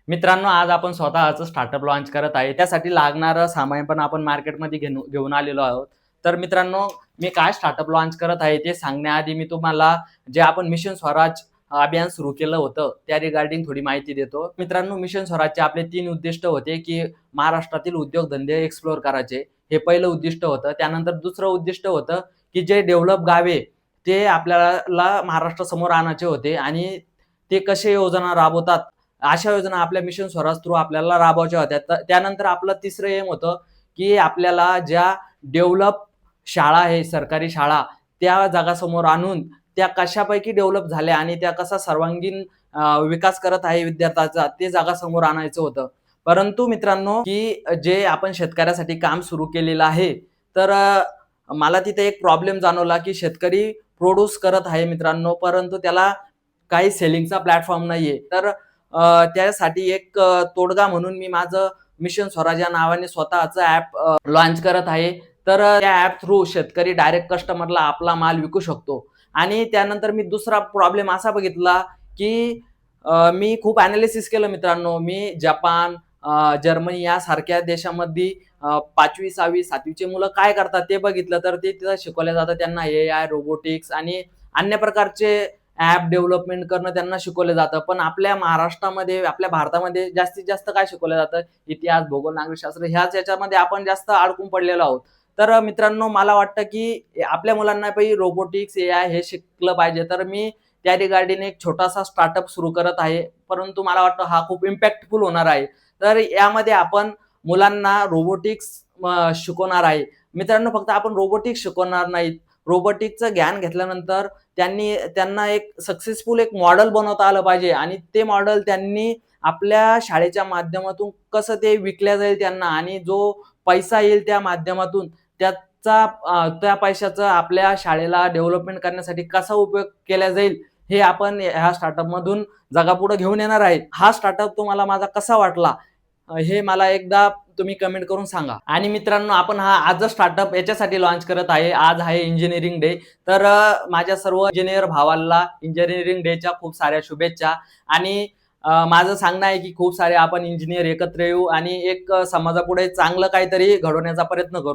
मित्रांनो, आज आपण स्वतःचं स्टार्टअप लॉन्च करत आहे. त्यासाठी लागणारं सामान पण आपण मार्केटमध्ये घेऊन आलेलो आहोत. तर मित्रांनो, मी काय स्टार्टअप लॉन्च करत आहे ते सांगण्याआधी मी तुम्हाला जे आपण मिशन स्वराज अभियान सुरू केलं होतं, त्या रिगार्डिंग थोडी माहिती देतो. मित्रांनो, मिशन स्वराजचे आपले 3 उद्दिष्ट होते, की महाराष्ट्रातील उद्योगधंदे एक्सप्लोर करायचे. हे पहिलं उद्दिष्ट होतं. त्यानंतर दुसरं उद्दिष्ट होतं, की जे डेव्हलप गावे ते आपल्याला महाराष्ट्रासमोर आणायचे होते आणि ते कसे योजना राबवतात अशा योजना आपल्या मिशन स्वराज थ्रू आपल्याला राबवायच्या होत्या. तर त्यानंतर आपलं तिसरं एम होतं, की आपल्याला ज्या डेव्हलप शाळा आहे, सरकारी शाळा, त्या जगासमोर आणून त्या कशापैकी डेव्हलप झाल्या आणि त्या कसा सर्वांगीण विकास करत आहे विद्यार्थ्याचा, ते जगासमोर आणायचं होतं. परंतु मित्रांनो, की जे आपण शेतकऱ्यासाठी काम सुरू केलेलं आहे, तर मला तिथे एक प्रॉब्लेम जाणवला, की शेतकरी प्रोड्यूस करत आहे मित्रांनो, परंतु त्याला काही सेलिंगचा प्लॅटफॉर्म नाहीये. तर त्यासाठी एक तोडगा म्हणून मी माझं मिशन स्वराज या नावाने स्वतःचं ॲप लॉन्च करत आहे. तर त्या ॲप थ्रू शेतकरी डायरेक्ट कस्टमरला आपला माल विकू शकतो. आणि त्यानंतर मी दुसरा प्रॉब्लेम असा बघितला, की मी खूप एनालिसिस केलं मित्रांनो. मी जपान, जर्मनी यासारख्या देशामध्ये 5वी, 6वी, 7वी ची मुलं काय करतात ते बघितलं. तर ते तिथं शिकवलं जातं त्यांना एआय, रोबोटिक्स आणि अन्य प्रकारचे ॲप डेव्हलपमेंट करणं त्यांना शिकवलं जातं. पण आपल्या महाराष्ट्रामध्ये, आपल्या भारतामध्ये जास्तीत जास्त काय शिकवलं जातं? इतिहास, भूगोल, नागरिकशास्त्र ह्याच याच्यामध्ये आपण जास्त अडकून पडलेलो आहोत. तर मित्रांनो, मला वाटतं की आपल्या मुलांना पहिले रोबोटिक्स, एआय हे शिकलं पाहिजे. तर मी त्या रिगार्डिंग एक छोटासा स्टार्टअप सुरू करत आहे. परंतु मला वाटतं हा खूप इम्पॅक्टफुल होणार आहे. तर यामध्ये आपण मुलांना रोबोटिक्स शिकवणार आहे. मित्रांनो, फक्त आपण रोबोटिक्स शिकवणार नाहीत. रोबोटिक्सचं ज्ञान घेतल्यानंतर त्यांना एक सक्सेसफुल एक मॉडेल बनवता आलं पाहिजे आणि ते मॉडेल त्यांनी आपल्या शाळेच्या माध्यमातून कसं ते विकल्या जाईल त्यांना आणि जो पैसा येईल त्या माध्यमातून त्या पैशाचा आपल्या शाळेला डेव्हलपमेंट करण्यासाठी कसा उपयोग केला जाईल, हे आपण ह्या स्टार्टअपमधून जगापुढे घेऊन येणार आहे. हा स्टार्टअप तुम्हाला माझा कसा वाटला? हे मला एकदा तुम्ही कमेंट करून सांगा. आणि मित्रांनो, आपण हा आजच स्टार्टअप याच्यासाठी लॉन्च करत आहे. आज आहे इंजिनिअरिंग डे. तर माझ्या सर्व इंजिनिअर भावांना इंजिनिअरिंग डेच्या खूप साऱ्या शुभेच्छा. आणि माझं सांगणं आहे की खूप सारे आपण इंजिनिअर एकत्र येऊ आणि एक समाजापुढे चांगलं काहीतरी घडवण्याचा प्रयत्न करू.